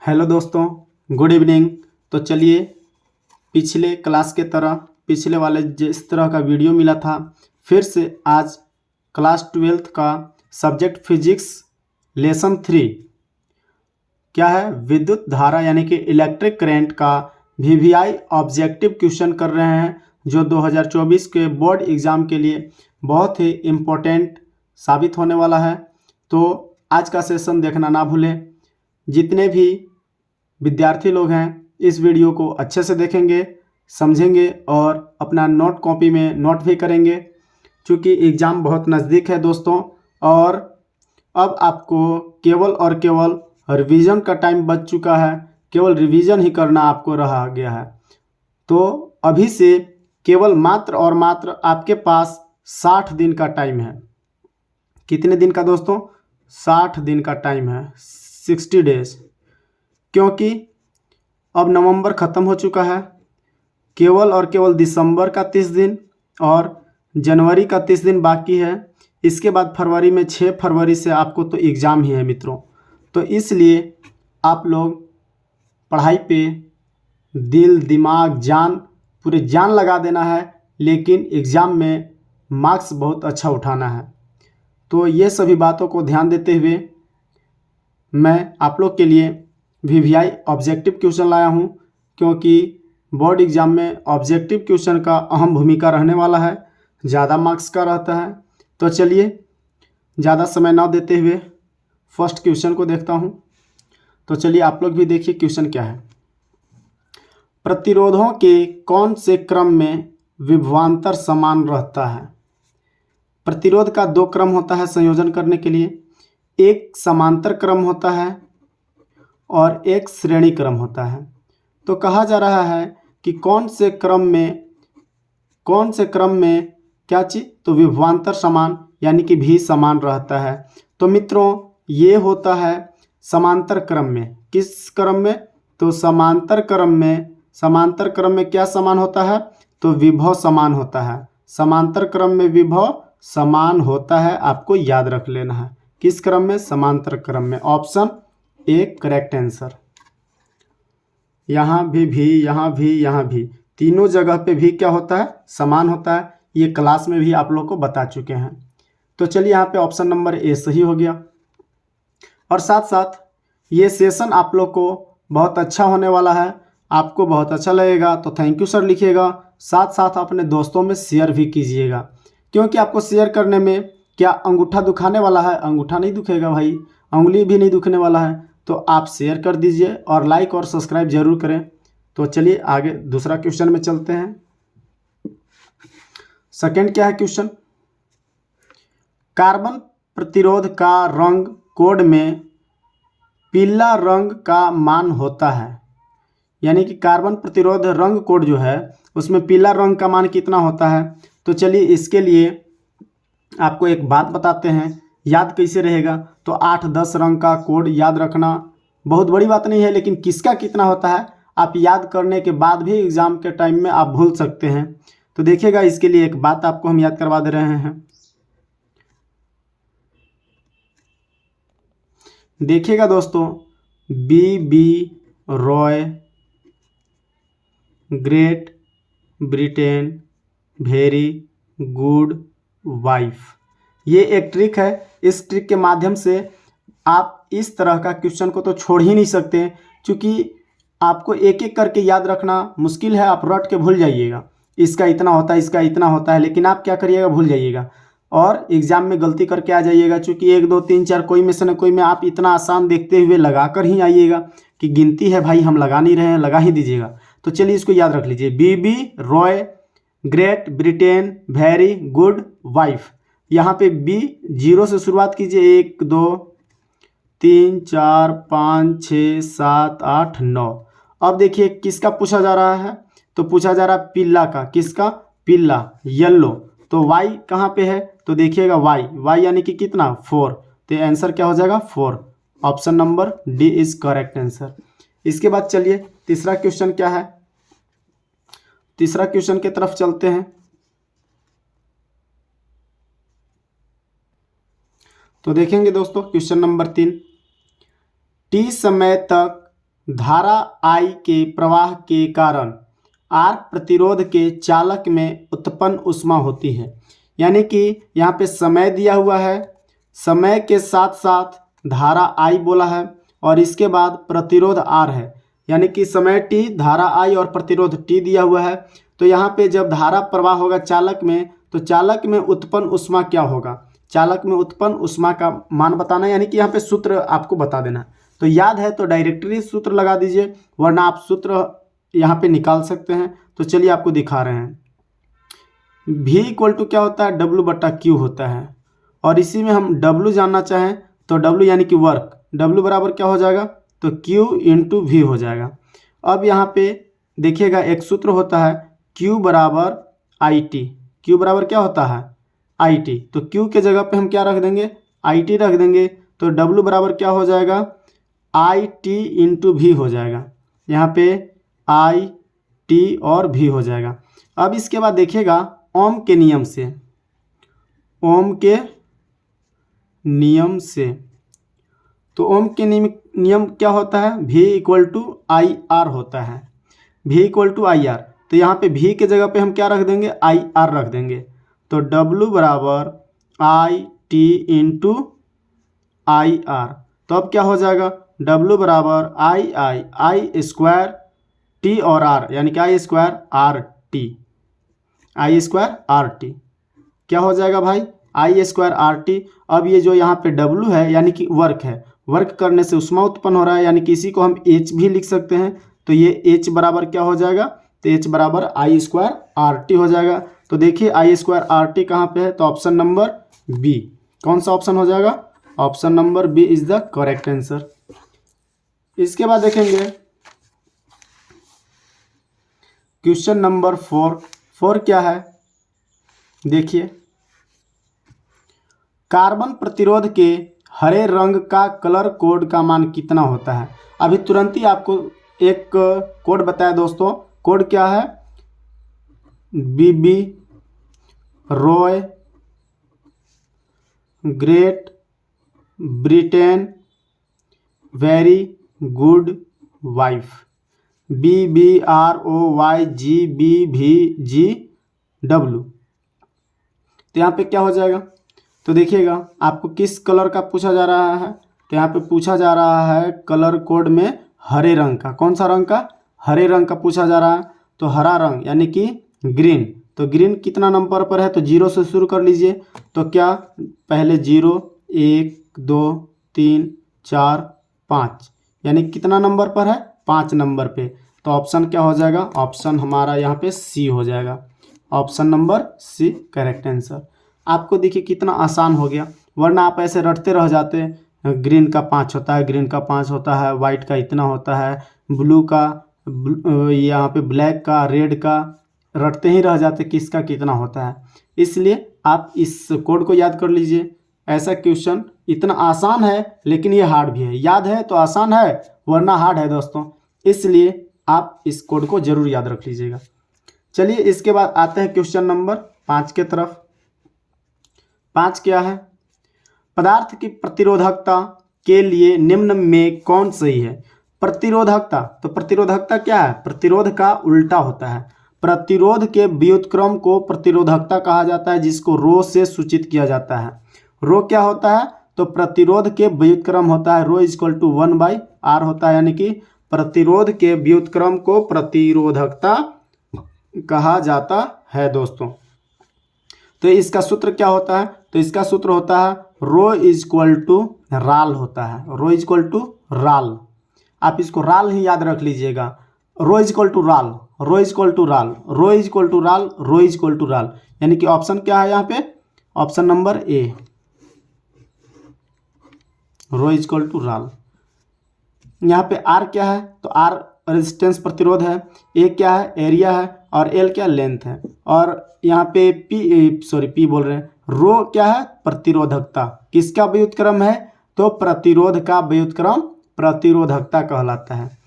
Hello दोस्तों, good evening. तो चलिए पिछले क्लास के तरह पिछले वाले जिस तरह का वीडियो मिला था, फिर से आज क्लास 12th का सब्जेक्ट फिजिक्स लेसन 3 क्या है, विद्युत धारा यानी कि इलेक्ट्रिक करंट का वीवीआई ऑब्जेक्टिव क्वेश्चन कर रहे हैं, जो 2024 के बोर्ड एग्ज़ाम के लिए बहुत ही इम्पोर्टेंट साबित होने वाला है। तो आज का सेशन देखना ना भूलें। जितने भी विद्यार्थी लोग हैं इस वीडियो को अच्छे से देखेंगे, समझेंगे और अपना नोट कॉपी में नोट भी करेंगे, क्योंकि एग्ज़ाम बहुत नज़दीक है दोस्तों। और अब आपको केवल और केवल रिवीजन का टाइम बच चुका है, केवल रिवीजन ही करना आपको रहा गया है। तो अभी से केवल मात्र और मात्र आपके पास 60 दिन का टाइम है। कितने दिन का दोस्तों? 60 दिन का टाइम है, 60 डेज। क्योंकि अब नवंबर ख़त्म हो चुका है, केवल और केवल दिसंबर का 30 दिन और जनवरी का 30 दिन बाकी है। इसके बाद फरवरी में 6 फरवरी से आपको तो एग्ज़ाम ही है मित्रों। तो इसलिए आप लोग पढ़ाई पे दिल दिमाग जान पूरे जान लगा देना है, लेकिन एग्ज़ाम में मार्क्स बहुत अच्छा उठाना है। तो ये सभी बातों को ध्यान देते हुए मैं आप लोग के लिए वीवीआई ऑब्जेक्टिव क्वेश्चन लाया हूँ, क्योंकि बोर्ड एग्ज़ाम में ऑब्जेक्टिव क्वेश्चन का अहम भूमिका रहने वाला है, ज़्यादा मार्क्स का रहता है। तो चलिए ज़्यादा समय ना देते हुए फर्स्ट क्वेश्चन को देखता हूँ। तो चलिए आप लोग भी देखिए क्वेश्चन क्या है। प्रतिरोधों के कौन से क्रम में विभवांतर समान रहता है? प्रतिरोध का 2 क्रम होता है संयोजन करने के लिए, एक समांतर क्रम होता है और एक श्रेणी क्रम होता है। तो कहा जा रहा है कि कौन से क्रम में क्या चीज़, तो विभवांतर समान यानी कि भी समान रहता है। तो मित्रों ये होता है समांतर क्रम में। किस क्रम में? तो समांतर क्रम में क्या समान होता है? तो विभव समान होता है। समांतर क्रम में विभव समान होता है, आपको याद रख लेना है। किस क्रम में? समांतर क्रम में। Option A correct answer. यहाँ भी तीनों जगह पे भी क्या होता है? समान होता है। ये क्लास में भी आप लोग को बता चुके हैं। तो चलिए यहाँ पे ऑप्शन नंबर ए सही हो गया। और साथ साथ ये सेशन आप लोग को बहुत अच्छा होने वाला है, आपको बहुत अच्छा लगेगा। तो थैंक यू सर लिखिएगा, साथ साथ अपने दोस्तों में शेयर भी कीजिएगा, क्योंकि आपको शेयर करने में क्या अंगूठा दुखाने वाला है? अंगूठा नहीं दुखेगा भाई, उंगली भी नहीं दुखने वाला है। तो आप शेयर कर दीजिए और लाइक और सब्सक्राइब जरूर करें। तो चलिए आगे दूसरा क्वेश्चन में चलते हैं। सेकंड क्या है क्वेश्चन? कार्बन प्रतिरोध का रंग कोड में पीला रंग का मान होता है, यानी कि कार्बन प्रतिरोध रंग कोड जो है उसमें पीला रंग का मान कितना होता है? तो चलिए इसके लिए आपको एक बात बताते हैं, याद कैसे रहेगा। तो 8-10 रंग का कोड याद रखना बहुत बड़ी बात नहीं है, लेकिन किसका कितना होता है आप याद करने के बाद भी एग्ज़ाम के टाइम में आप भूल सकते हैं। तो देखिएगा, इसके लिए एक बात आपको हम याद करवा दे रहे हैं। देखिएगा दोस्तों, B Roy, Great Britain, very good wife, ये एक ट्रिक है। इस ट्रिक के माध्यम से आप इस तरह का क्वेश्चन को तो छोड़ ही नहीं सकते, क्योंकि आपको एक एक करके याद रखना मुश्किल है। आप रट के भूल जाइएगा, इसका इतना होता है, इसका इतना होता है, लेकिन आप क्या करिएगा, भूल जाइएगा और एग्जाम में गलती करके आ जाइएगा। क्योंकि 1 2 3 4 कोई में से न कोई में आप इतना आसान देखते हुए लगा कर ही आइएगा कि गिनती है भाई, हम लगा नहीं रहे हैं, लगा ही दीजिएगा। तो चलिए इसको याद रख लीजिए, B Roy, Great Britain, very good wife. यहाँ पे बी 0 से शुरुआत कीजिए, 1 2 3 4 5 6 7 8 9। अब देखिए किसका पूछा जा रहा है, तो पूछा जा रहा है पीला का। किसका? पीला, येलो। तो वाई कहाँ पे है? तो देखिएगा वाई यानी कि कितना? 4। तो आंसर क्या हो जाएगा? 4। Option number D is correct answer. इसके बाद चलिए तीसरा क्वेश्चन क्या है, तीसरा क्वेश्चन की तरफ चलते हैं। तो देखेंगे दोस्तों क्वेश्चन नंबर 3, टी समय तक धारा I के प्रवाह के कारण R प्रतिरोध के चालक में उत्पन्न ऊष्मा होती है। यानी कि यहाँ पे समय दिया हुआ है, समय के साथ साथ धारा I बोला है और इसके बाद प्रतिरोध R है। यानी कि समय T, धारा I और प्रतिरोध T दिया हुआ है। तो यहाँ पे जब धारा प्रवाह होगा चालक में, तो चालक में उत्पन्न ऊष्मा क्या होगा, चालक में उत्पन्न ऊष्मा का मान बताना, यानी कि यहाँ पे सूत्र आपको बता देना। तो याद है तो डायरेक्टली सूत्र लगा दीजिए, वरना आप सूत्र यहाँ पे निकाल सकते हैं। तो चलिए आपको दिखा रहे हैं। V इक्वल टू क्या होता है, W/Q होता है। और इसी में हम W जानना चाहें तो W यानी कि वर्क, W बराबर क्या हो जाएगा, तो Q इंटू V हो जाएगा। अब यहाँ पे देखिएगा एक सूत्र होता है Q बराबर IT। Q बराबर क्या होता है, IT। तो Q के जगह पे हम क्या रख देंगे, IT रख देंगे। तो W बराबर क्या हो जाएगा, IT इंटू V हो जाएगा। यहाँ पे IT और V हो जाएगा। अब इसके बाद देखिएगा ओम के नियम से, ओम के नियम से, तो ओम के नियम क्या होता है, V इक्वल टू IR होता है, V इक्वल टू IR। तो यहाँ पे V के जगह पे हम क्या रख देंगे, IR रख देंगे। तो W बराबर IT इंटू IR। तो अब क्या हो जाएगा, W बराबर I स्क्वायर T और R, यानी कि I स्क्वायर RT क्या हो जाएगा भाई, I स्क्वायर RT। अब ये जो यहाँ पे W है यानी कि वर्क है, वर्क करने से ऊष्मा उत्पन्न हो रहा है, यानी कि इसी को हम H भी लिख सकते हैं। तो ये H बराबर क्या हो जाएगा, तो H बराबर I स्क्वायर RT हो जाएगा। तो देखिए I स्क्वायर RT कहाँ पे है, तो ऑप्शन नंबर B। कौन सा ऑप्शन हो जाएगा, option number B is the correct answer. इसके बाद देखेंगे क्वेश्चन नंबर 4 क्या है, देखिए कार्बन प्रतिरोध के हरे रंग का कलर कोड का मान कितना होता है। अभी तुरंत ही आपको एक कोड बताया दोस्तों, कोड क्या है, BB Roy Great Britain very good wife, BBROYGBVGW। तो यहाँ पे क्या हो जाएगा, तो देखिएगा आपको किस कलर का पूछा जा रहा है, तो यहाँ पे पूछा जा रहा है कलर कोड में हरे रंग का। कौन सा रंग का, हरे रंग का पूछा जा रहा है। तो हरा रंग यानी कि ग्रीन, तो ग्रीन कितना नंबर पर है, तो 0 से शुरू कर लीजिए। तो क्या पहले 0 1 2 3 4 5, यानी कितना नंबर पर है, 5 नंबर पे। तो ऑप्शन क्या हो जाएगा, ऑप्शन हमारा यहाँ पे C हो जाएगा, option number C correct answer. आपको देखिए कितना आसान हो गया, वरना आप ऐसे रटते रह जाते। ग्रीन का 5 होता है, ग्रीन का 5 होता है, वाइट का इतना होता है, ब्लू का यहाँ पे ब्लैक का, रेड का, रटते ही रह जाते किसका कितना होता है। इसलिए आप इस कोड को याद कर लीजिए। ऐसा क्वेश्चन इतना आसान है लेकिन ये हार्ड भी है, याद है तो आसान है वरना हार्ड है दोस्तों, इसलिए आप इस कोड को जरूर याद रख लीजिएगा। चलिए इसके बाद आते हैं क्वेश्चन नंबर 5 के तरफ। 5 क्या है, पदार्थ की प्रतिरोधकता के लिए निम्न में कौन सही है। प्रतिरोधकता, तो प्रतिरोधकता क्या है, प्रतिरोध का उल्टा होता है। प्रतिरोध के व्युत्क्रम को प्रतिरोधकता कहा जाता है, जिसको रो से सूचित किया जाता है। रो क्या होता है, तो प्रतिरोध के व्युत्क्रम होता है, रो इक्वल टू 1/r होता है, यानी कि प्रतिरोध के व्युत्क्रम को प्रतिरोधकता कहा जाता है दोस्तों। तो इसका सूत्र क्या होता है, तो इसका सूत्र होता है रो इक्वल टू राल होता है, रो इक्वल टू राल। आप इसको राल ही याद रख लीजिएगा, रो इक्वल टू राल, रो इक्वल टू राल, रो इक्वल टू राल, रो इक्वल टू राल। यानी कि ऑप्शन क्या है यहाँ पे, option number A, rho equal to राल। यहाँ पे R क्या है, तो R रेजिस्टेंस प्रतिरोध है, A क्या है, एरिया है, और L क्या लेंथ है, और यहाँ पे P बोल रहे हैं, रो क्या है, प्रतिरोधकता। किसका व्युत्क्रम है, तो प्रतिरोध का व्युत्क्रम प्रतिरोधकता कहलाता है।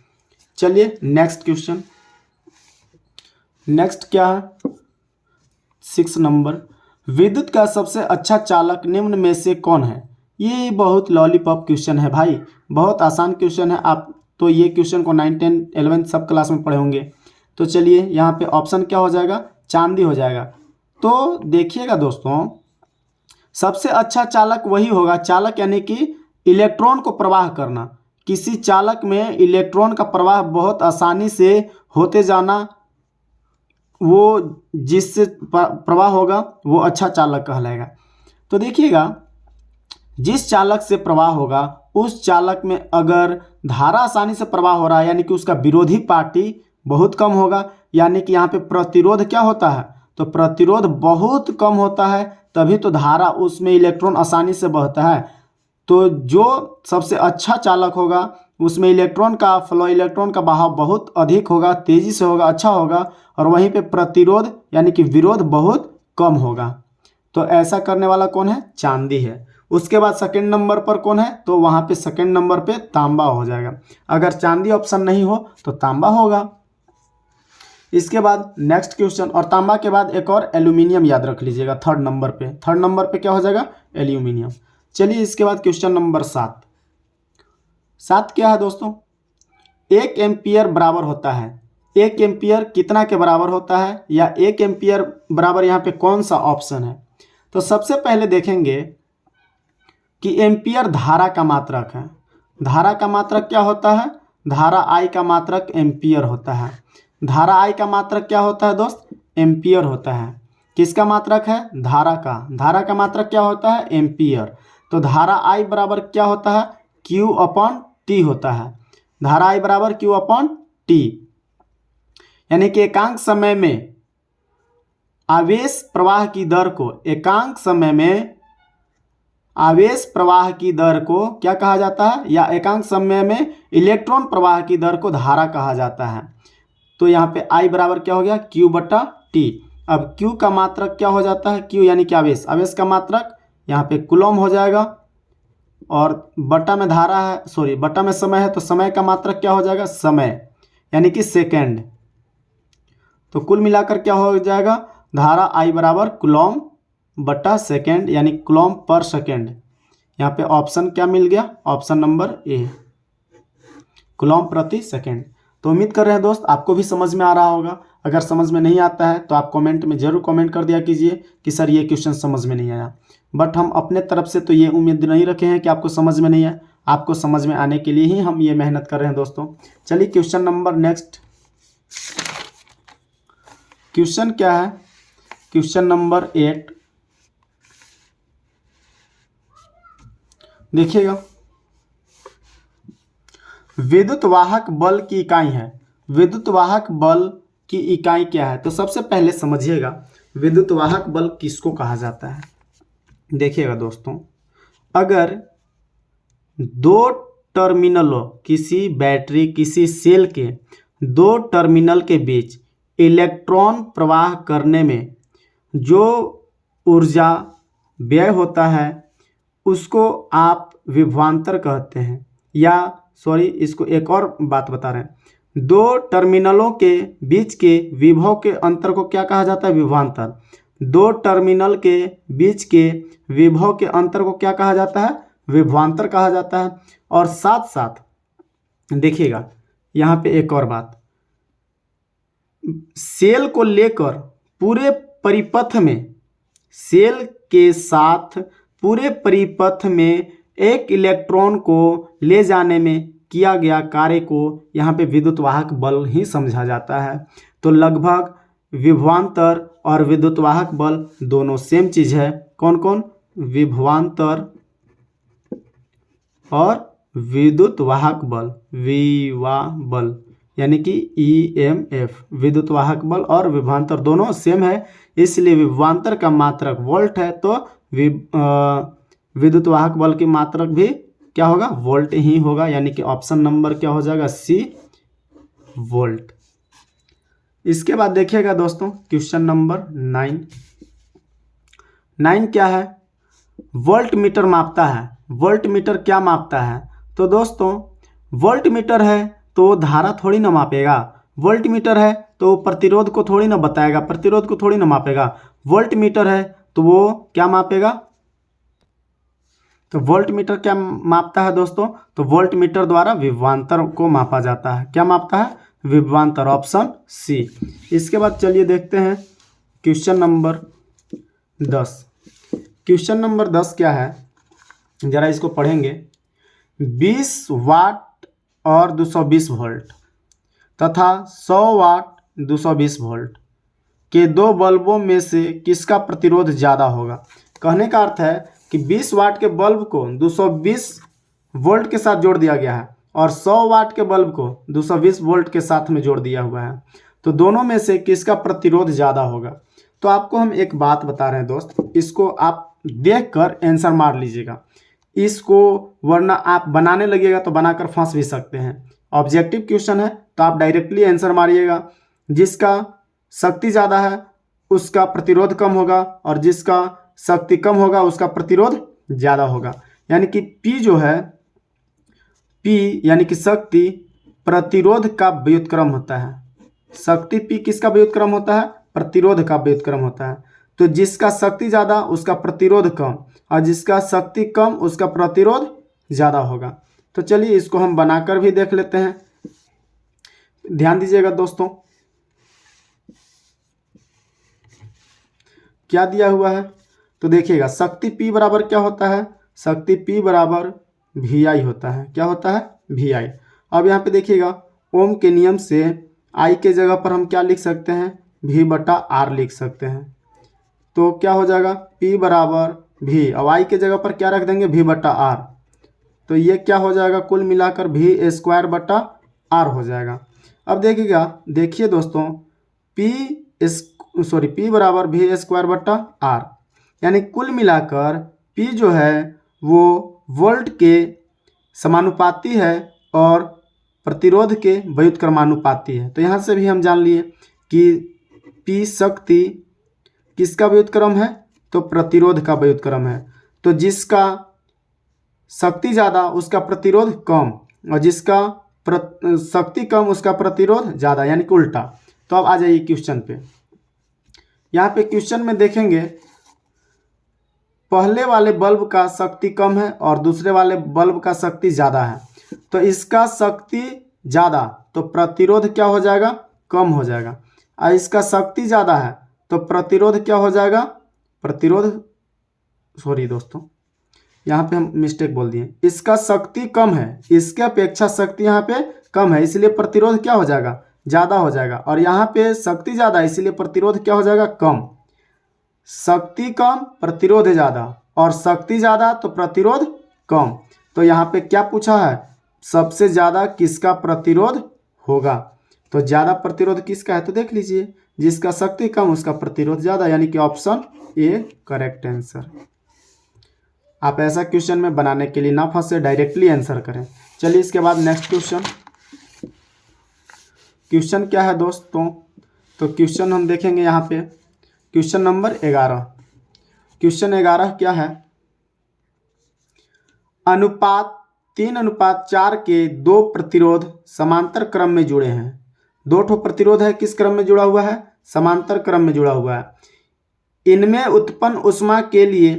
चलिए नेक्स्ट क्वेश्चन, नेक्स्ट क्या है, 6 नंबर, विद्युत का सबसे अच्छा चालक निम्न में से कौन है। ये बहुत लॉलीपॉप क्वेश्चन है भाई, बहुत आसान क्वेश्चन है, आप तो ये क्वेश्चन को 9, 10, 11 सब क्लास में पढ़े होंगे। तो चलिए यहाँ पे ऑप्शन क्या हो जाएगा, चांदी हो जाएगा। तो देखिएगा दोस्तों, सबसे अच्छा चालक वही होगा, चालक यानी कि इलेक्ट्रॉन को प्रवाह करना। किसी चालक में इलेक्ट्रॉन का प्रवाह बहुत आसानी से होते जाना, वो जिससे प्रवाह होगा वो अच्छा चालक कहलाएगा। तो देखिएगा, जिस चालक से प्रवाह होगा उस चालक में अगर धारा आसानी से प्रवाह हो रहा है यानी कि उसका विरोधी पार्टी बहुत कम होगा, यानी कि यहाँ पे प्रतिरोध क्या होता है, तो प्रतिरोध बहुत कम होता है, तभी तो धारा उसमें इलेक्ट्रॉन आसानी से बहता है। तो जो सबसे अच्छा चालक होगा उसमें इलेक्ट्रॉन का फ्लो, इलेक्ट्रॉन का बहाव बहुत अधिक होगा, तेजी से होगा, अच्छा होगा, और वहीं पे प्रतिरोध यानी कि विरोध बहुत कम होगा। तो ऐसा करने वाला कौन है, चांदी है। उसके बाद सेकंड नंबर पर कौन है, तो वहाँ पे सेकंड नंबर पे तांबा हो जाएगा। अगर चांदी ऑप्शन नहीं हो तो तांबा होगा। इसके बाद नेक्स्ट क्वेश्चन, और तांबा के बाद एक और एल्यूमिनियम याद रख लीजिएगा थर्ड नंबर पे। थर्ड नंबर पे क्या हो जाएगा, एल्यूमिनियम। चलिए इसके बाद क्वेश्चन नंबर 7। 7 क्या है दोस्तों, 1 एम्पियर बराबर होता है। 1 एम्पियर कितना के बराबर होता है, या 1 एम्पियर बराबर यहाँ पे कौन सा ऑप्शन है। तो सबसे पहले देखेंगे कि एम्पियर धारा का मात्रक है। धारा का मात्रक क्या होता है, धारा आई का मात्रक एम्पियर होता है। धारा आई का मात्रक क्या होता है दोस्त, एम्पियर होता है। किसका मात्रक है, धारा का। धारा का मात्रक क्या होता है, एम्पियर। तो धारा आई बराबर क्या होता है, Q अपॉन टी होता है। धारा आई बराबर Q अपॉन टी, यानी कि एकांक समय में आवेश प्रवाह की दर को, एकांक समय में आवेश प्रवाह की दर को क्या कहा जाता है, या एकांक समय में इलेक्ट्रॉन प्रवाह की दर को धारा कहा जाता है। तो यहाँ पे I बराबर क्या हो गया, Q बटा टी। अब Q का मात्रक क्या हो जाता है, Q यानी कि आवेश, आवेश का मात्रक यहाँ पे कूलम हो जाएगा, और बटा में धारा है, सॉरी बटा में समय है, तो समय का मात्रक क्या हो जाएगा, समय यानी कि सेकेंड। तो कुल मिलाकर क्या हो जाएगा, धारा I बराबर कूलम बटा सेकेंड, यानी कूलम पर सेकेंड। यहाँ पे ऑप्शन क्या मिल गया, ऑप्शन नंबर ए, कूलम प्रति सेकेंड। तो उम्मीद कर रहे हैं दोस्त आपको भी समझ में आ रहा होगा। अगर समझ में नहीं आता है तो आप कमेंट में ज़रूर कमेंट कर दिया कीजिए कि सर ये क्वेश्चन समझ में नहीं आया। बट हम अपने तरफ से तो ये उम्मीद नहीं रखे हैं कि आपको समझ में नहीं आया, आपको समझ में आने के लिए ही हम ये मेहनत कर रहे हैं दोस्तों। चलिए क्वेश्चन नंबर नेक्स्ट, क्वेश्चन क्या है, क्वेश्चन नंबर 8 देखिएगा। विद्युत वाहक बल की इकाई है। विद्युत वाहक बल की इकाई क्या है, तो सबसे पहले समझिएगा विद्युत वाहक बल किसको कहा जाता है। देखिएगा दोस्तों, अगर दो टर्मिनलों, किसी बैटरी किसी सेल के दो टर्मिनल के बीच इलेक्ट्रॉन प्रवाह करने में जो ऊर्जा व्यय होता है उसको आप विभवांतर कहते हैं, या सॉरी इसको एक और बात बता रहे हैं, दो टर्मिनलों के बीच के विभव के अंतर को क्या कहा जाता है, विभवांतर। दो टर्मिनल के बीच के विभव के अंतर को क्या कहा जाता है, विभवांतर कहा जाता है। और साथ साथ देखिएगा यहाँ पे एक और बात, सेल को लेकर पूरे परिपथ में, सेल के साथ पूरे परिपथ में एक इलेक्ट्रॉन को ले जाने में किया गया कार्य को यहाँ पे विद्युत वाहक बल ही समझा जाता है। तो लगभग विभवांतर और विद्युत वाहक बल दोनों सेम चीज़ है। कौन कौन, विभवांतर और विद्युत वाहक बल, विवा बल यानी कि EMF, विद्युत वाहक बल और विभवांतर दोनों सेम है, इसलिए विभवांतर का मात्रक वोल्ट है, तो विद्युत वाहक बल की मात्रक भी क्या होगा, वोल्ट ही होगा, यानी कि ऑप्शन नंबर क्या हो जाएगा, C, वोल्ट। इसके बाद देखिएगा दोस्तों क्वेश्चन नंबर 9 क्या है, वोल्ट मीटर मापता है। वोल्ट मीटर क्या मापता है, तो दोस्तों वोल्ट मीटर है तो धारा थोड़ी ना मापेगा, वोल्ट मीटर है तो प्रतिरोध को थोड़ी ना बताएगा, प्रतिरोध को थोड़ी ना मापेगा। वोल्ट मीटर है तो वो क्या मापेगा, तो वोल्ट मीटर क्या मापता है दोस्तों? तो वोल्ट मीटर द्वारा विभवांतर को मापा जाता है। क्या मापता है? विभवांतर, ऑप्शन सी। इसके बाद चलिए देखते हैं क्वेश्चन नंबर 10। क्वेश्चन नंबर 10 क्या है, जरा इसको पढ़ेंगे। 20 वाट और 220 वोल्ट तथा 100 वाट 220 वोल्ट के दो बल्बों में से किसका प्रतिरोध ज़्यादा होगा? कहने का अर्थ है कि 20 वाट के बल्ब को 220 वोल्ट के साथ जोड़ दिया गया है और 100 वाट के बल्ब को 220 वोल्ट के साथ में जोड़ दिया हुआ है, तो दोनों में से किसका प्रतिरोध ज़्यादा होगा? तो आपको हम एक बात बता रहे हैं दोस्त, इसको आप देखकर आंसर मार लीजिएगा, इसको वरना आप बनाने लगिएगा तो बनाकर फंस भी सकते हैं। ऑब्जेक्टिव क्वेश्चन है तो आप डायरेक्टली आंसर मारिएगा। जिसका शक्ति ज़्यादा है उसका प्रतिरोध कम होगा और जिसका शक्ति कम होगा उसका प्रतिरोध ज़्यादा होगा। यानी कि P जो है, P यानी कि शक्ति प्रतिरोध का व्युत्क्रम होता है। शक्ति P किसका व्युत्क्रम होता है? प्रतिरोध का व्युत्क्रम होता है। तो जिसका शक्ति ज़्यादा उसका प्रतिरोध कम और जिसका शक्ति कम उसका प्रतिरोध ज़्यादा होगा। तो चलिए इसको हम बनाकर भी देख लेते हैं। ध्यान दीजिएगा दोस्तों, क्या दिया हुआ है तो देखिएगा, शक्ति P बराबर क्या होता है? शक्ति P बराबर VI होता है। क्या होता है? VI। अब यहाँ पे देखिएगा, ओम के नियम से I के जगह पर हम क्या लिख सकते हैं? V/R लिख सकते हैं। तो क्या हो जाएगा? P बराबर V, अब I के जगह पर क्या रख देंगे? V/R। तो ये क्या हो जाएगा? कुल मिलाकर V²/R हो जाएगा। अब देखिएगा, देखिए दोस्तों, P बराबर V²/R, यानी कुल मिलाकर P जो है वो वोल्ट के समानुपाती है और प्रतिरोध के व्युत्क्रमानुपाती है। तो यहाँ से भी हम जान लिए कि P शक्ति किसका व्युत्क्रम है? तो प्रतिरोध का व्युत्क्रम है। तो जिसका शक्ति ज़्यादा उसका प्रतिरोध कम और जिसका शक्ति कम उसका प्रतिरोध ज़्यादा, यानी कि उल्टा। तो अब आ जाइए क्वेश्चन पे। यहाँ पे क्वेश्चन में देखेंगे, पहले वाले बल्ब का शक्ति कम है और दूसरे वाले बल्ब का शक्ति ज़्यादा है, तो इसका शक्ति ज़्यादा तो प्रतिरोध क्या हो जाएगा? कम हो जाएगा। और इसका शक्ति ज़्यादा है तो प्रतिरोध क्या हो जाएगा? सॉरी दोस्तों, यहाँ पे हम मिस्टेक बोल दिए। इसका शक्ति कम है, इसके अपेक्षा शक्ति यहाँ पे कम है, इसलिए प्रतिरोध क्या हो जाएगा? ज़्यादा हो जाएगा। और यहाँ पे शक्ति ज़्यादा है इसलिए प्रतिरोध क्या हो जाएगा? कम। शक्ति कम प्रतिरोध ज़्यादा और शक्ति ज़्यादा तो प्रतिरोध कम। तो यहाँ पे क्या पूछा है? सबसे ज़्यादा किसका प्रतिरोध होगा? तो ज़्यादा प्रतिरोध किसका है? तो देख लीजिए, जिसका शक्ति कम उसका प्रतिरोध ज़्यादा, यानी कि ऑप्शन ए करेक्ट आंसर। आप ऐसा क्वेश्चन में बनाने के लिए ना फंसे, डायरेक्टली आंसर करें। चलिए इसके बाद नेक्स्ट क्वेश्चन क्या है दोस्तों? तो क्वेश्चन हम देखेंगे यहाँ पे, क्वेश्चन नंबर 11। क्वेश्चन 11 क्या है? अनुपात 3:4 के दो प्रतिरोध समांतर क्रम में जुड़े हैं। दो ठो प्रतिरोध है, किस क्रम में जुड़ा हुआ है? समांतर क्रम में जुड़ा हुआ है। इनमें उत्पन्न ऊष्मा के लिए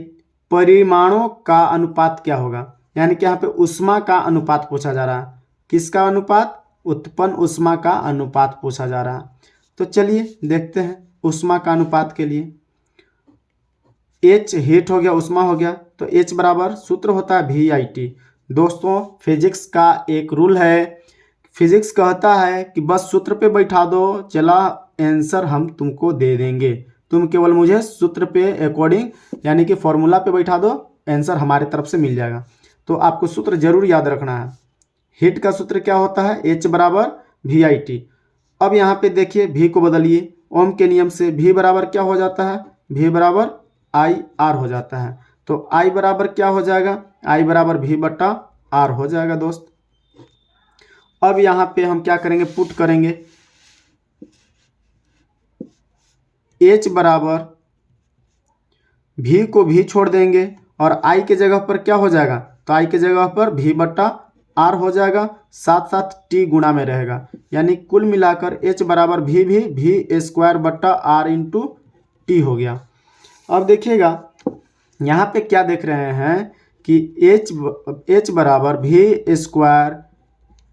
परिमाणों का अनुपात क्या होगा? यानी कि यहाँ पे ऊष्मा का अनुपात पूछा जा रहा है। किसका अनुपात? उत्पन्न ऊष्मा का अनुपात पूछा जा रहा है। तो चलिए देखते हैं ऊष्मा का अनुपात के लिए। H हीट हो गया, ऊष्मा हो गया, तो H बराबर सूत्र होता है VIT। दोस्तों फिजिक्स का एक रूल है, फिजिक्स कहता है कि बस सूत्र पे बैठा दो, चला आंसर हम तुमको दे देंगे, तुम केवल मुझे सूत्र पे अकॉर्डिंग यानी कि फॉर्मूला पे बैठा दो, आंसर हमारे तरफ से मिल जाएगा। तो आपको सूत्र जरूर याद रखना है। हीट का सूत्र क्या होता है? H बराबर VIT। अब यहाँ पे देखिए V को बदलिए, ओम के नियम से V बराबर क्या हो जाता है? V बराबर IR हो जाता है। तो I बराबर क्या हो जाएगा? I बराबर V/R हो जाएगा दोस्त। अब यहाँ पे हम क्या करेंगे? पुट करेंगे। H बराबर V को V छोड़ देंगे और I के जगह पर क्या हो जाएगा? तो I के जगह पर V/R हो जाएगा, साथ साथ T गुणा में रहेगा, यानी कुल मिलाकर H बराबर V²/R × T हो गया। अब देखिएगा यहाँ पे क्या देख रहे हैं कि H बराबर V square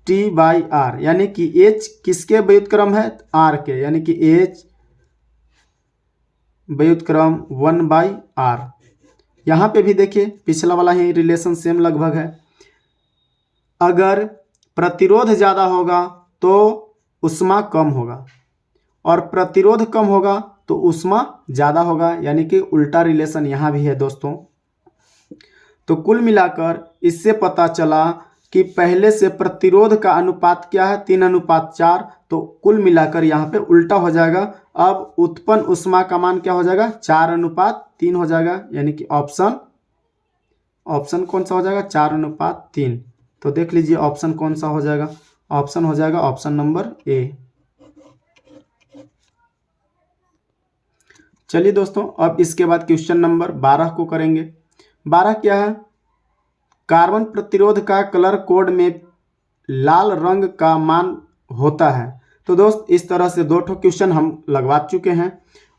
T by R, यानी कि H किसके व्युत्क्रम है? R के, यानी कि H व्युत्क्रम 1/R। यहाँ पे भी देखिए पिछला वाला ही रिलेशन सेम लगभग है। अगर प्रतिरोध ज़्यादा होगा तो ऊष्मा कम होगा और प्रतिरोध कम होगा तो ऊष्मा ज़्यादा होगा, यानी कि उल्टा रिलेशन यहाँ भी है दोस्तों। तो कुल मिलाकर इससे पता चला कि पहले से प्रतिरोध का अनुपात क्या है? 3:4। तो कुल मिलाकर यहाँ पे उल्टा हो जाएगा। अब उत्पन्न ऊष्मा का मान क्या हो जाएगा? 4:3 हो जाएगा, यानी कि ऑप्शन कौन सा हो जाएगा? 4:3। तो देख लीजिए ऑप्शन कौन सा हो जाएगा? ऑप्शन हो जाएगा ऑप्शन नंबर ए। चलिए दोस्तों, अब इसके बाद क्वेश्चन नंबर 12 को करेंगे। 12 क्या है? कार्बन प्रतिरोध का कलर कोड में लाल रंग का मान होता है। तो दोस्त इस तरह से 2 क्वेश्चन हम लगवा चुके हैं।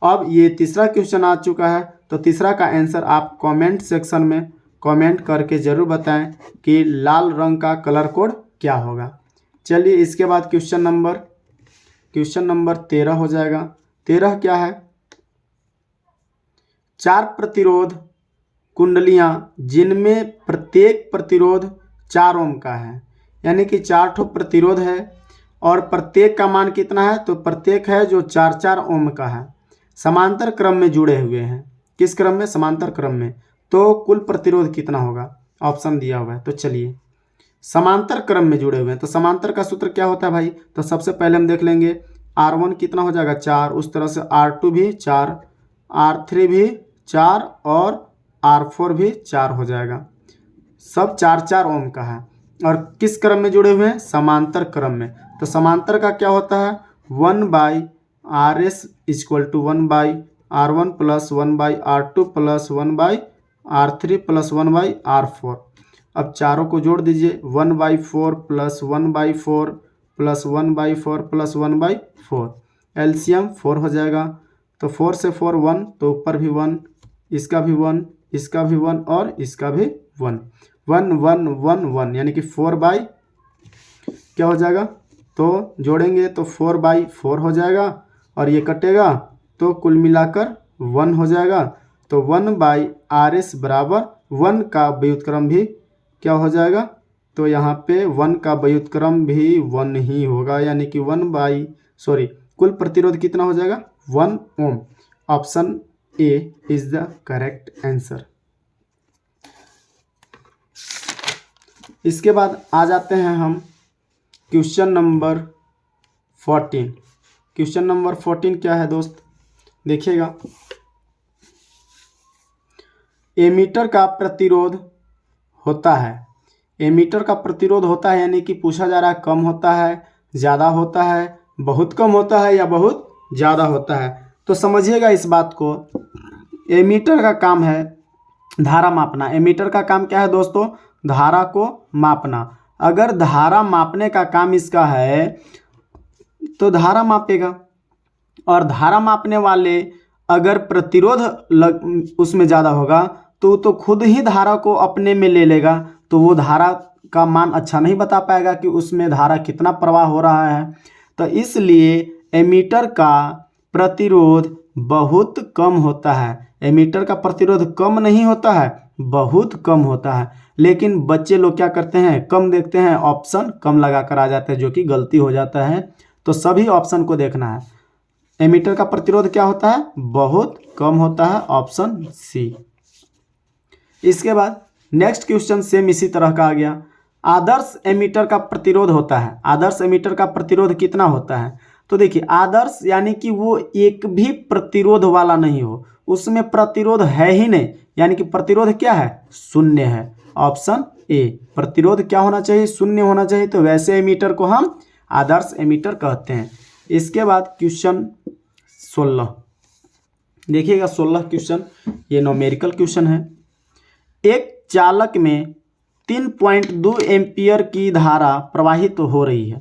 अब ये तीसरा क्वेश्चन आ चुका है, तो तीसरा का आंसर आप कमेंट सेक्शन में कमेंट करके ज़रूर बताएं कि लाल रंग का कलर कोड क्या होगा। चलिए इसके बाद क्वेश्चन नंबर 13 हो जाएगा। 13 क्या है? 4 प्रतिरोध कुंडलियां जिनमें प्रत्येक प्रतिरोध 4 ओम का है, यानी कि 4 ठो प्रतिरोध है और प्रत्येक का मान कितना है? तो प्रत्येक है जो 4-4 ओम का है, समांतर क्रम में जुड़े हुए हैं। किस क्रम में? समांतर क्रम में। तो कुल प्रतिरोध कितना होगा? ऑप्शन दिया हुआ है। तो चलिए समांतर क्रम में जुड़े हुए हैं, तो समांतर का सूत्र क्या होता है भाई? तो सबसे पहले हम देख लेंगे R1 कितना हो जाएगा? 4। उस तरह से R2 भी 4, R3 भी 4 और R4 भी 4 हो जाएगा। सब 4-4 ओम का है और किस क्रम में जुड़े हुए हैं? समांतर क्रम में। तो समांतर का क्या होता है? 1/RS = 1/R1 + 1/R2 + 1/R3 + 1/R4। अब चारों को जोड़ दीजिए। 1/4 + 1/4 + 1/4 + 1/4, एलसीएम 4 हो जाएगा। तो 4 से 4 1, तो ऊपर भी 1, इसका भी 1, इसका भी 1 और इसका भी 1, 1 1 1 1, यानी कि 4 क्या हो जाएगा? तो जोड़ेंगे तो 4/4 हो जाएगा और ये कटेगा तो कुल मिलाकर 1 हो जाएगा। तो 1/RS बराबर 1 का व्युत्क्रम भी क्या हो जाएगा? तो यहाँ पे 1 का व्युत्क्रम भी 1 ही होगा, यानी कि कुल प्रतिरोध कितना हो जाएगा? 1 ohm. Option A is the correct answer. इसके बाद आ जाते हैं हम क्वेश्चन नंबर 14। क्वेश्चन नंबर 14 क्या है दोस्त? देखिएगा, एमीटर का प्रतिरोध होता है। एमीटर का प्रतिरोध होता है, यानी कि पूछा जा रहा है कम होता है, ज़्यादा होता है, बहुत कम होता है या बहुत ज़्यादा होता है। तो समझिएगा इस बात को। एमीटर का काम है धारा मापना। एमीटर का काम क्या है दोस्तों? धारा को मापना। अगर धारा मापने का काम इसका है तो धारा मापेगा, और धारा मापने वाले अगर प्रतिरोध उसमें ज़्यादा होगा तो खुद ही धारा को अपने में ले लेगा, तो वो धारा का मान अच्छा नहीं बता पाएगा कि उसमें धारा कितना प्रवाह हो रहा है। तो इसलिए एमीटर का प्रतिरोध बहुत कम होता है। एमीटर का प्रतिरोध कम नहीं होता है, बहुत कम होता है। लेकिन बच्चे लोग क्या करते हैं? कम देखते हैं, ऑप्शन कम लगा कर आ जाते हैं, जो कि गलती हो जाता है। तो सभी ऑप्शन को देखना है। एमीटर का प्रतिरोध क्या होता है? बहुत कम होता है, ऑप्शन सी। इसके बाद नेक्स्ट क्वेश्चन सेम इसी तरह का आ गया। आदर्श एमीटर का प्रतिरोध होता है। आदर्श एमीटर का प्रतिरोध कितना होता है? तो देखिए, आदर्श यानी कि वो एक भी प्रतिरोध वाला नहीं हो, उसमें प्रतिरोध है ही नहीं, यानी कि प्रतिरोध क्या है? शून्य है। ऑप्शन ए, प्रतिरोध क्या होना चाहिए? शून्य होना चाहिए। तो वैसे एमीटर को हम आदर्श एमीटर कहते हैं। इसके बाद क्वेश्चन 16 देखिएगा। 16 क्वेश्चन ये न्यूमेरिकल क्वेश्चन है। एक चालक में 3.2 एम्पियर की धारा प्रवाहित तो हो रही है।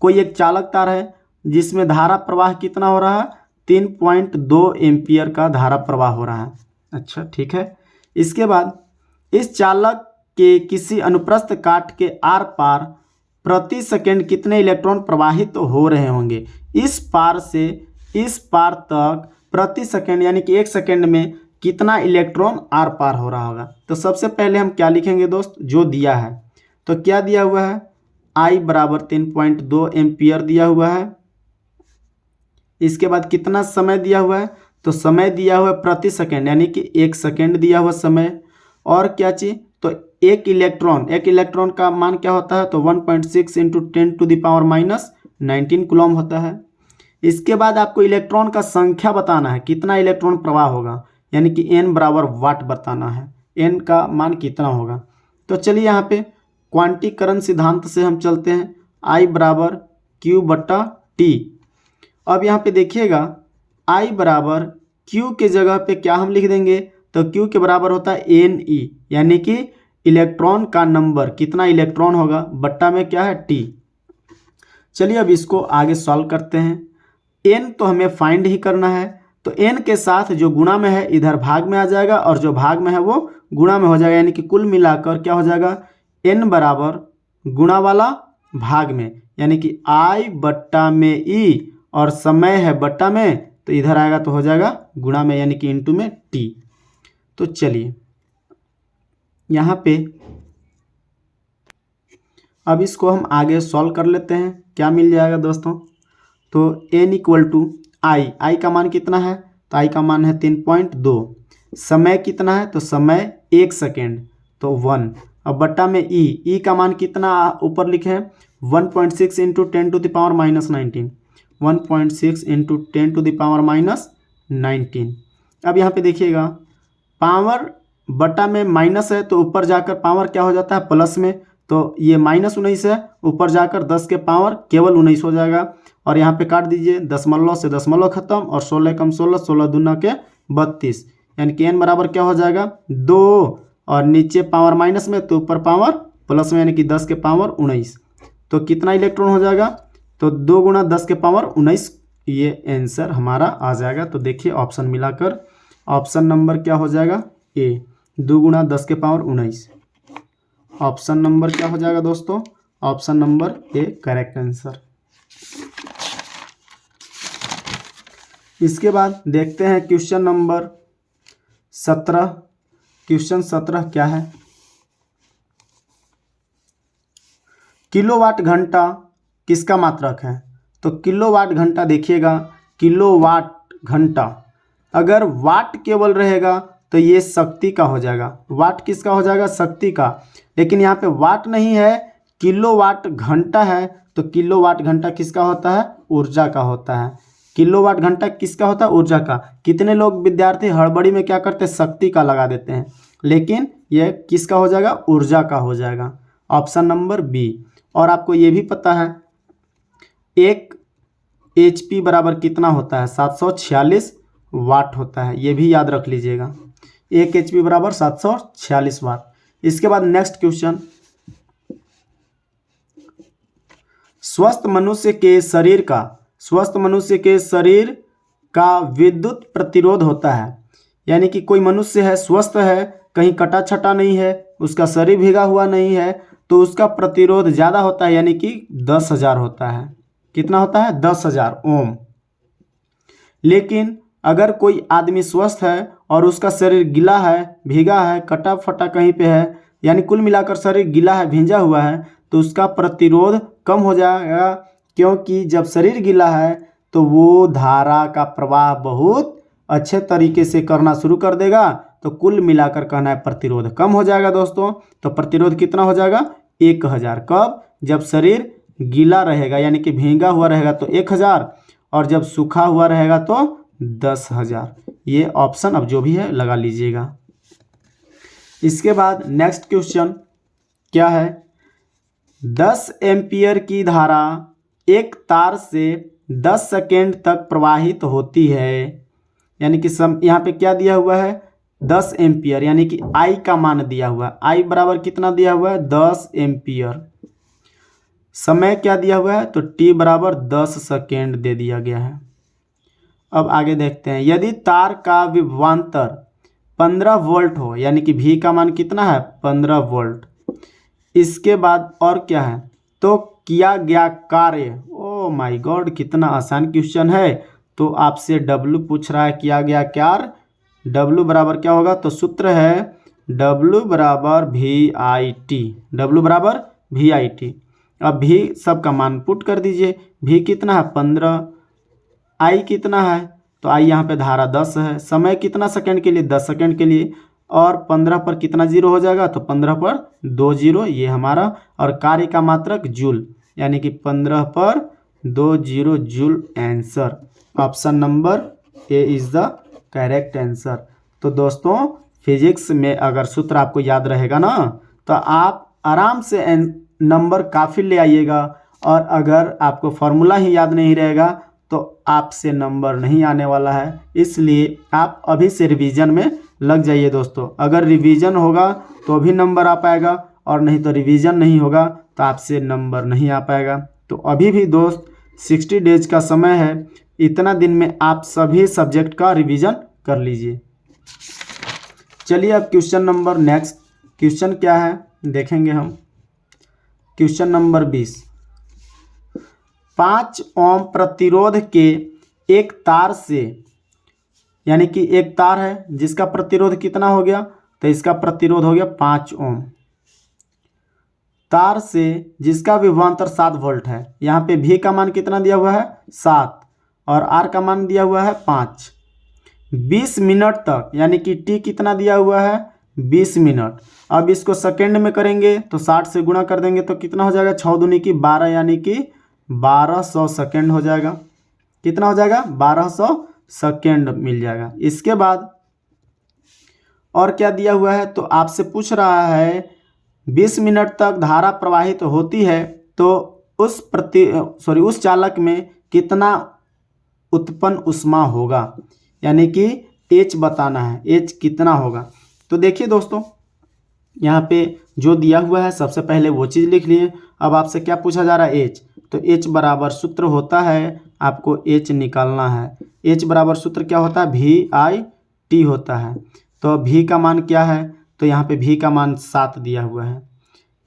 कोई एक चालक तार है जिसमें धारा प्रवाह कितना हो रहा है? 3.2 एम्पियर का धारा प्रवाह हो रहा है। अच्छा, ठीक है। इसके बाद इस चालक के किसी अनुप्रस्थ काट के आर पार प्रति सेकंड कितने इलेक्ट्रॉन प्रवाहित हो रहे होंगे। इस पार से इस पार तक प्रति सेकंड यानी कि 1 सेकंड में कितना इलेक्ट्रॉन आर पार हो रहा होगा। तो सबसे पहले हम क्या लिखेंगे दोस्त, जो दिया है। तो क्या दिया हुआ है, I बराबर 3.2 एम्पियर दिया हुआ है। इसके बाद कितना समय दिया हुआ है, तो समय दिया हुआ है प्रति सेकंड यानी कि 1 सेकंड दिया हुआ समय। और क्या चीज़, तो एक इलेक्ट्रॉन का मान क्या होता है, तो 1.6 इंटू 10⁻⁻19 कूलम होता है। इसके बाद आपको इलेक्ट्रॉन का संख्या बताना है, कितना इलेक्ट्रॉन प्रवाह होगा, यानी कि n बराबर वाट बताना है, n का मान कितना होगा। तो चलिए यहाँ पे क्वांटीकरण सिद्धांत से हम चलते हैं, I बराबर Q/T। अब यहाँ पे देखिएगा I बराबर Q के जगह पे क्या हम लिख देंगे, तो Q के बराबर होता है Ne, यानी कि इलेक्ट्रॉन का नंबर, कितना इलेक्ट्रॉन होगा, बट्टा में क्या है T। चलिए अब इसको आगे सॉल्व करते हैं। n तो हमें फाइंड ही करना है, तो n के साथ जो गुणा में है इधर भाग में आ जाएगा और जो भाग में है वो गुणा में हो जाएगा, यानी कि कुल मिलाकर क्या हो जाएगा, n बराबर गुणा वाला भाग में, यानी कि I बट्टा में E और समय है बट्टा में, तो इधर आएगा तो हो जाएगा गुणा में यानी कि इंटू में T। तो चलिए यहाँ पे अब इसको हम आगे सॉल्व कर लेते हैं, क्या मिल जाएगा दोस्तों। तो n इक्वल टू I का मान कितना है, तो I का मान है 3.2। समय कितना है, तो समय 1 सेकेंड, तो 1। अब बट्टा में E का मान कितना ऊपर लिखे हैं, 1.6 इंटू 10⁻⁻19, 1.6 इंटू 10⁻⁻19। अब यहाँ पे देखिएगा पावर बटा में माइनस है, तो ऊपर जाकर पावर क्या हो जाता है, प्लस में, तो ये -19 है, ऊपर जाकर 10 के पावर केवल 19 हो जाएगा। और यहाँ पे काट दीजिए, दशमलव से दशमलव खत्म, और 16 कम 16, 16 दूना के 32, यानी कि n बराबर क्या हो जाएगा 2, और नीचे पावर माइनस में तो ऊपर पावर प्लस में, यानी कि 10 के पावर 19। तो कितना इलेक्ट्रॉन हो जाएगा, तो 2 गुणा 10 के पावर 19, ये आंसर हमारा आ जाएगा। तो देखिए ऑप्शन मिलाकर ऑप्शन नंबर क्या हो जाएगा, ए, 2 गुणा 10 के पावर 19। ऑप्शन नंबर क्या हो जाएगा दोस्तों, option number A correct answer. इसके बाद देखते हैं क्वेश्चन नंबर 17। क्वेश्चन 17 क्या है, किलोवाट घंटा किसका मात्रक है। तो किलोवाट घंटा देखिएगा, किलोवाट घंटा, अगर वाट केवल रहेगा तो ये शक्ति का हो जाएगा, वाट किसका हो जाएगा, शक्ति का। लेकिन यहाँ पे वाट नहीं है, किलोवाट घंटा है, तो किलोवाट घंटा किसका होता है, ऊर्जा का होता है। किलोवाट घंटा किसका होता है, ऊर्जा का। कितने लोग विद्यार्थी हड़बड़ी में क्या करते हैं, शक्ति का लगा देते हैं, लेकिन यह किसका हो जाएगा, ऊर्जा का हो जाएगा, ऑप्शन नंबर बी। और आपको ये भी पता है 1 HP बराबर कितना होता है, 746 वाट होता है, ये भी याद रख लीजिएगा, 1 HP बराबर 746 वाट। इसके बाद नेक्स्ट क्वेश्चन, स्वस्थ मनुष्य के शरीर का विद्युत प्रतिरोध होता है, यानी कि कोई मनुष्य है, स्वस्थ है, कहीं कटा छटा नहीं है, उसका शरीर भीगा हुआ नहीं है, तो उसका प्रतिरोध ज़्यादा होता है, यानी कि 10,000 होता है। कितना होता है, 10,000 ओम। लेकिन अगर कोई आदमी स्वस्थ है और उसका शरीर गीला है, भीगा है, कटा फटा कहीं पे है, यानी कुल मिलाकर शरीर गीला है, भींजा हुआ है, तो उसका प्रतिरोध कम हो जाएगा, क्योंकि जब शरीर गीला है तो वो धारा का प्रवाह बहुत अच्छे तरीके से करना शुरू कर देगा, तो कुल मिलाकर कहना है प्रतिरोध कम हो जाएगा दोस्तों। तो प्रतिरोध कितना हो जाएगा, 1000। कब, जब शरीर गीला रहेगा यानी कि भींगा हुआ रहेगा तो 1000, और जब सूखा हुआ रहेगा तो 10,000। ये ऑप्शन अब जो भी है लगा लीजिएगा। इसके बाद नेक्स्ट क्वेश्चन क्या है, 10 एम्पियर की धारा एक तार से 10 सेकेंड तक प्रवाहित होती है, यानी कि यहाँ पे क्या दिया हुआ है, 10 एम्पियर, यानी कि I का मान दिया हुआ है, I बराबर कितना दिया हुआ है, 10 एम्पियर। समय क्या दिया हुआ है, तो T बराबर 10 सेकेंड दे दिया गया है। अब आगे देखते हैं, यदि तार का विभवांतर 15 वोल्ट हो, यानी कि V का मान कितना है, 15 वोल्ट, इसके बाद और क्या है, तो किया गया कार्य, ओ माय गॉड कितना आसान क्वेश्चन है। तो आपसे W पूछ रहा है किया गया कार्य, W बराबर क्या होगा, तो सूत्र है W बराबर VIT, W बराबर VIT। अब भी सबका मान पुट कर दीजिए, भी कितना है 15, आई कितना है, तो आई यहाँ पे धारा 10 है, समय कितना सेकंड के लिए 10 सेकंड के लिए, और 15 पर कितना जीरो हो जाएगा, तो 15 पर 2 जीरो, ये हमारा, और कार्य का मात्रक जूल, यानी कि 15 पर 2 zero joule answer. Option number A is the correct answer. तो दोस्तों फिजिक्स में अगर सूत्र आपको याद रहेगा ना, तो आप आराम से नंबर काफ़ी ले आइएगा, और अगर आपको फॉर्मूला ही याद नहीं रहेगा तो आपसे नंबर नहीं आने वाला है। इसलिए आप अभी से रिवीजन में लग जाइए दोस्तों। अगर रिवीजन होगा तो भी नंबर आ पाएगा, और नहीं तो रिवीजन नहीं होगा तो आपसे नंबर नहीं आ पाएगा। तो अभी भी दोस्त 60 डेज का समय है, इतना दिन में आप सभी सब्जेक्ट का रिवीजन कर लीजिए। चलिए अब क्वेश्चन नंबर नेक्स्ट क्वेश्चन क्या है देखेंगे हम। क्वेश्चन नंबर 20, 5 ओम प्रतिरोध के एक तार से, यानी कि एक तार है जिसका प्रतिरोध कितना हो गया, तो इसका प्रतिरोध हो गया 5 ओम, तार से जिसका विभवांतर 7 वोल्ट है। यहाँ पे भी का मान कितना दिया हुआ है 7, और आर का मान दिया हुआ है 5। 20 मिनट तक, यानी कि टी कितना दिया हुआ है 20 मिनट। अब इसको सेकेंड में करेंगे तो 60 से गुणा कर देंगे तो कितना हो जाएगा, 6 दूनी की 12, यानी कि 1200 सेकेंड हो जाएगा। कितना हो जाएगा 1200 सेकेंड मिल जाएगा। इसके बाद और क्या दिया हुआ है, तो आपसे पूछ रहा है 20 मिनट तक धारा प्रवाहित होती है तो उस चालक में कितना उत्पन्न ऊष्मा होगा, यानी कि H बताना है, H कितना होगा। तो देखिए दोस्तों यहाँ पे जो दिया हुआ है सबसे पहले वो चीज़ लिख लिए। अब आपसे क्या पूछा जा रहा है H, तो H बराबर सूत्र होता है, आपको H निकालना है। H बराबर सूत्र क्या होता है, VIT होता है। तो V का मान क्या है, तो यहाँ पे V का मान 7 दिया हुआ है।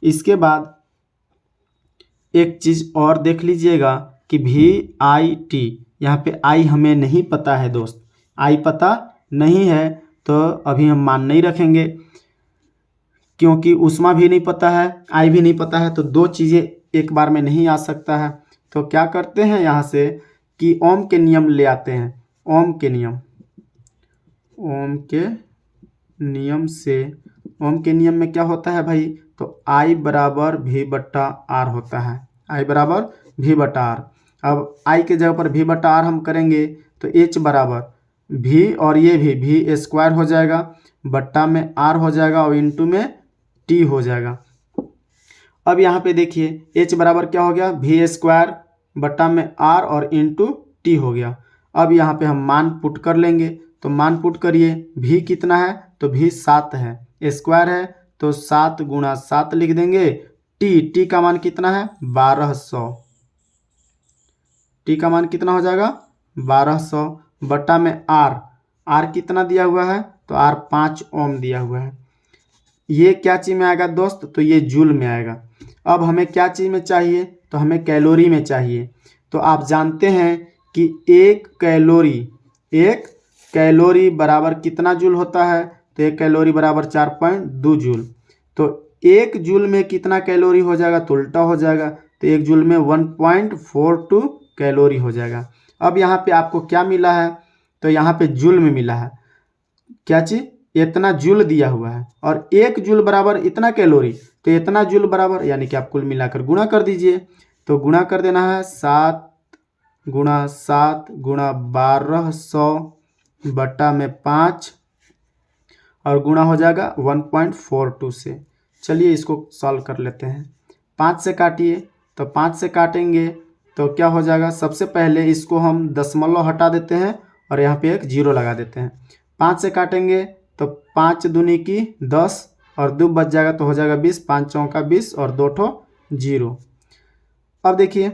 इसके बाद एक चीज़ और देख लीजिएगा कि VIT, यहाँ पे I हमें नहीं पता है दोस्त, I पता नहीं है तो अभी हम मान नहीं रखेंगे, क्योंकि ऊष्मा भी नहीं पता है, I भी नहीं पता है, तो दो चीज़ें एक बार में नहीं आ सकता है। तो क्या करते हैं यहाँ से कि ओम के नियम ले आते हैं। ओम के नियम से, ओम के नियम में क्या होता है भाई, तो I बराबर V बट्टा R होता है, I बराबर V बट्टा R। अब I के जगह पर V बट्टा R हम करेंगे तो H बराबर V, और ये भी V स्क्वायर हो जाएगा, बट्टा में R हो जाएगा, और इंटू में T हो जाएगा। अब यहाँ पे देखिए H बराबर क्या हो गया, V स्क्वायर बट्टा में R और इंटू T हो गया। अब यहाँ पे हम मान पुट कर लेंगे, तो मान पुट करिए, V कितना है, तो V 7 है, स्क्वायर है तो 7 गुणा 7 लिख देंगे। T का मान कितना है 1200, T का मान कितना हो जाएगा 1200, बट्टा में R कितना दिया हुआ है, तो R 5 ओम दिया हुआ है। ये क्या चीज़ में आएगा दोस्त, तो ये जूल में आएगा। अब हमें क्या चीज़ में चाहिए, तो हमें कैलोरी में चाहिए। तो आप जानते हैं कि एक कैलोरी बराबर कितना जूल होता है, तो एक कैलोरी बराबर 4.2 जूल। तो एक जूल में कितना कैलोरी हो जाएगा, तो उल्टा हो जाएगा, तो एक जूल में 1.42 कैलोरी हो जाएगा। अब यहाँ पे आपको क्या मिला है, तो यहाँ पे जूल में मिला है, क्या चीज़, इतना जूल दिया हुआ है, और एक जूल बराबर इतना कैलोरी, तो इतना जूल बराबर, यानी कि आप कुल मिलाकर गुणा कर दीजिए। तो गुणा कर देना है 7 गुणा 7 गुणा 1200 बट्टा में 5, और गुणा हो जाएगा 1.42 से। चलिए इसको सॉल्व कर लेते हैं। 5 से काटिए, तो 5 से काटेंगे तो क्या हो जाएगा, सबसे पहले इसको हम दशमलव हटा देते हैं और यहाँ पे एक जीरो लगा देते हैं। 5 से काटेंगे तो 5 दूनी की 10 और 2 बच जाएगा तो हो जाएगा 20, 5 चौका 20 और 2 ठो जीरो। अब देखिए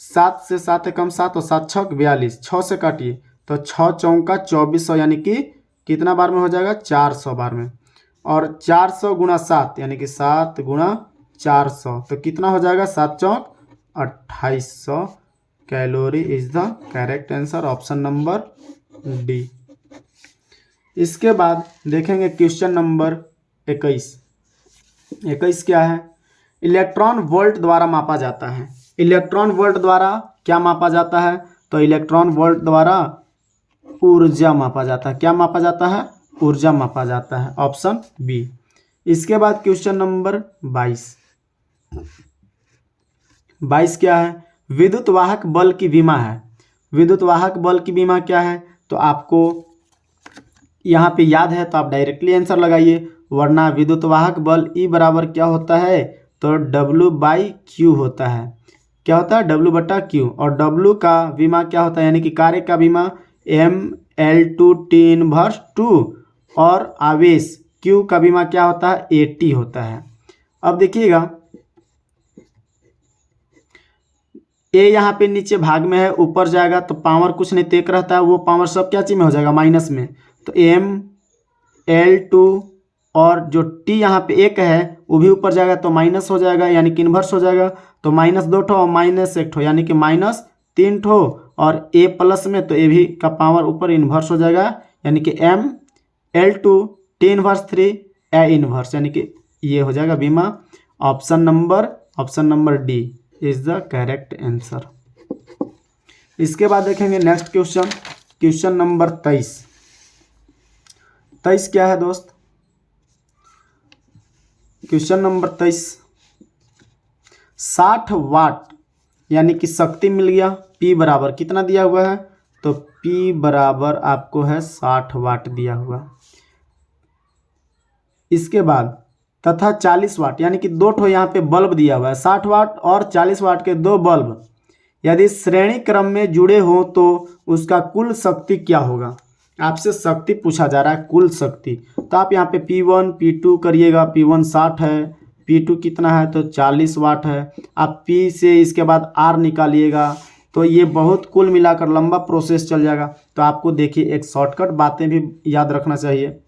7 से 7 कम 7 और 7 छक 42, 6 से काटिए तो 6 चौका 2400, यानी कि कितना बार में हो जाएगा 400 बार में, और 400 गुणा 7 यानी कि 7 गुणा 400, तो कितना हो जाएगा 7 चौक 2800 calorie is the correct answer, option number D. इसके बाद देखेंगे क्वेश्चन नंबर 21। 21 क्या है? इलेक्ट्रॉन वोल्ट द्वारा मापा जाता है। इलेक्ट्रॉन वोल्ट द्वारा क्या मापा जाता है? तो इलेक्ट्रॉन वोल्ट द्वारा ऊर्जा मापा जाता है। क्या मापा जाता है? ऊर्जा मापा जाता है, ऑप्शन बी। इसके बाद क्वेश्चन नंबर 22। 22 क्या है? विद्युत वाहक बल की विमा है। विद्युत वाहक बल की विमा क्या है? तो आपको यहाँ पे याद है तो आप डायरेक्टली आंसर लगाइए, वरना विद्युत वाहक बल E बराबर क्या होता है? तो W/Q होता है। क्या होता है? W/Q। और W का विमा क्या होता है, यानी कि कार्य का विमा mL/T⁻², और आवेश Q का विमा क्या होता है? AT होता है। अब देखिएगा ए यहाँ पे नीचे भाग में है, ऊपर जाएगा तो पावर कुछ नहीं तेक रहता है, वो पावर सब क्या चीज में हो जाएगा? माइनस में। तो mL2 और जो T यहाँ पे एक है वो भी ऊपर जाएगा तो माइनस हो जाएगा, यानी कि इन्वर्स हो जाएगा। तो -2 ठो और -1 ठो, यानी कि -3 ठो, और A प्लस में तो ए भी का पावर ऊपर इन्वर्स हो जाएगा, यानी कि mL2 T⁻3 A इन्वर्स, यानी कि ये हो जाएगा विमा। Option number D is the correct answer. इसके बाद देखेंगे नेक्स्ट क्वेश्चन नंबर 23। 23 क्या है दोस्त? क्वेश्चन नंबर 23, 60 वाट यानी कि शक्ति मिल गया। P बराबर कितना दिया हुआ है? तो P बराबर आपको है 60 वाट दिया हुआ। इसके बाद तथा 40 वाट यानी कि 2 ठो यहाँ पे बल्ब दिया हुआ है, 60 वाट और 40 वाट के 2 बल्ब यदि श्रेणी क्रम में जुड़े हो तो उसका कुल शक्ति क्या होगा? आपसे शक्ति पूछा जा रहा है, कुल शक्ति। तो आप यहाँ पे P1 P2 करिएगा। P1 60 है, P2 कितना है? तो 40 वाट है। आप P से इसके बाद R निकालिएगा, तो ये बहुत कुल मिलाकर लंबा प्रोसेस चल जाएगा। तो आपको देखिए एक शॉर्टकट बातें भी याद रखना चाहिए।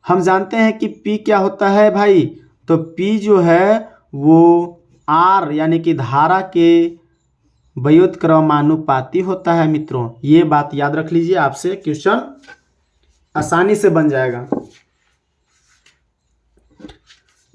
हम जानते हैं कि P क्या होता है भाई? तो P जो है वो R यानी कि धारा के व्युत्क्रमानुपाती होता है मित्रों। ये बात याद रख लीजिए, आपसे क्वेश्चन आसानी से बन जाएगा।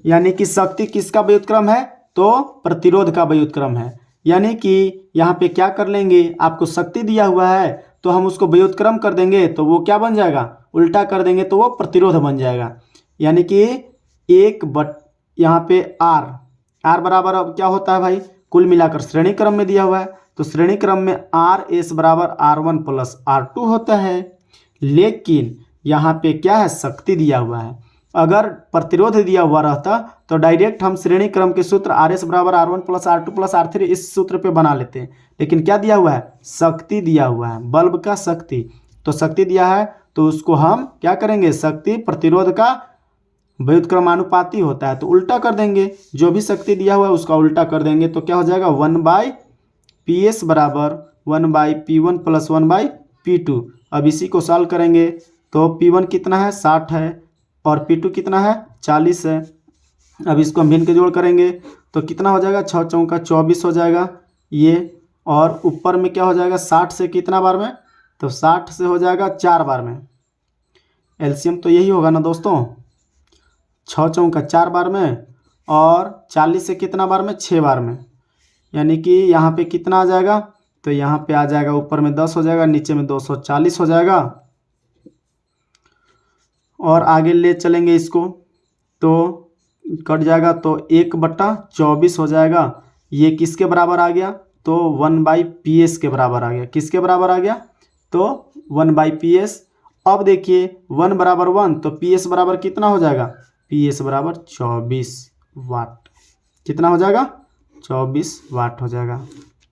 यानी कि शक्ति किसका व्युत्क्रम है? तो प्रतिरोध का व्युत्क्रम है। यानी कि यहाँ पे क्या कर लेंगे, आपको शक्ति दिया हुआ है तो हम उसको व्युत्क्रम कर देंगे तो वो क्या बन जाएगा? उल्टा कर देंगे तो वो प्रतिरोध बन जाएगा। यानी कि यहाँ पे R बराबर अब क्या होता है भाई? कुल मिलाकर श्रेणी क्रम में दिया हुआ है तो श्रेणी क्रम में RS बराबर R1 प्लस R2 होता है। लेकिन यहाँ पे क्या है? शक्ति दिया हुआ है। अगर प्रतिरोध दिया हुआ रहता तो डायरेक्ट हम श्रेणी क्रम के सूत्र RS बराबर R1 plus R2 plus R3 इस सूत्र पे बना लेते हैं। लेकिन क्या दिया हुआ है? शक्ति दिया हुआ है, बल्ब का शक्ति। तो शक्ति दिया है तो उसको हम क्या करेंगे? शक्ति प्रतिरोध का व्युत्क्रमानुपाती होता है तो उल्टा कर देंगे। जो भी शक्ति दिया हुआ है उसका उल्टा कर देंगे तो क्या हो जाएगा? 1/PS बराबर 1/P1 प्लस 1/P2। अब इसी को सॉल्व करेंगे तो P1 कितना है? 60 है, और P2 कितना है? 40 है। अब इसको हम भिन्न के जोड़ करेंगे तो कितना हो जाएगा? 6 चौका 24 हो जाएगा ये। और ऊपर में क्या हो जाएगा? 60 से कितना बार में? तो 60 से हो जाएगा 4 बार में। एलसीएम तो यही होगा ना दोस्तों, 6 चौका 4 बार में, और 40 से कितना बार में? 6 बार में। यानी कि यहाँ पे कितना आ जाएगा? तो यहाँ पे आ जाएगा ऊपर में 10 हो जाएगा, नीचे में 240 हो जाएगा। और आगे ले चलेंगे इसको तो कट जाएगा तो 1/24 हो जाएगा। ये किसके बराबर आ गया? तो 1/PS के बराबर आ गया। किसके बराबर आ गया? तो 1/PS। अब देखिए 1 बराबर 1 तो PS बराबर कितना हो जाएगा? PS बराबर 24 वाट। कितना हो जाएगा? 24 वाट हो जाएगा।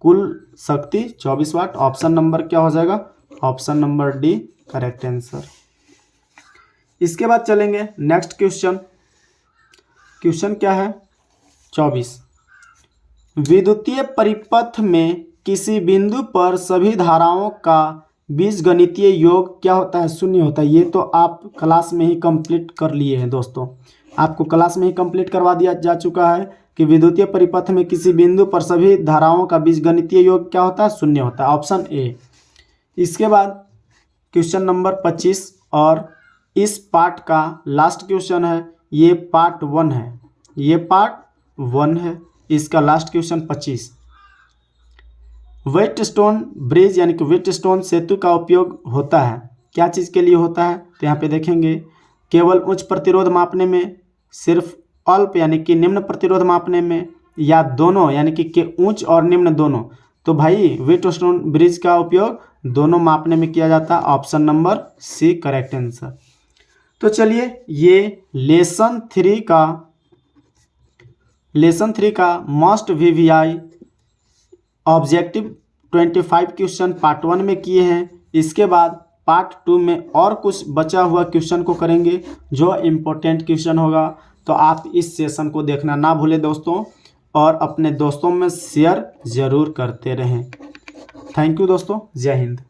कुल शक्ति 24 वाट। ऑप्शन नंबर क्या हो जाएगा? Option number D correct answer. इसके बाद चलेंगे नेक्स्ट क्वेश्चन। क्वेश्चन क्या है? 24, विद्युतीय परिपथ में किसी बिंदु पर सभी धाराओं का बीजगणितीय योग क्या होता है? 0 होता है। ये तो आप क्लास में ही कंप्लीट कर लिए हैं दोस्तों। आपको क्लास में ही कंप्लीट करवा दिया जा चुका है कि विद्युतीय परिपथ में किसी बिंदु पर सभी धाराओं का बीजगणितीय योग क्या होता है, शून्य होता है, ऑप्शन ए। इसके बाद क्वेश्चन नंबर 25 और इस पार्ट का लास्ट क्वेश्चन है, ये पार्ट 1 है, ये पार्ट 1 है, इसका लास्ट क्वेश्चन 25। व्हीटस्टोन ब्रिज यानी कि व्हीटस्टोन सेतु का उपयोग होता है, क्या चीज़ के लिए होता है, तो यहाँ पे देखेंगे केवल उच्च प्रतिरोध मापने में, सिर्फ अल्प यानी कि निम्न प्रतिरोध मापने में, या दोनों यानी कि उच्च और निम्न दोनों। तो भाई व्हीटस्टोन ब्रिज का उपयोग दोनों मापने में किया जाता है, option number C correct answer. तो चलिए ये लेसन 3 का must VVI objective 25 question part 1 में किए हैं। इसके बाद पार्ट 2 में और कुछ बचा हुआ क्वेश्चन को करेंगे जो इम्पोर्टेंट क्वेश्चन होगा। तो आप इस सेशन को देखना ना भूलें दोस्तों, और अपने दोस्तों में शेयर ज़रूर करते रहें। थैंक यू दोस्तों, जय हिंद।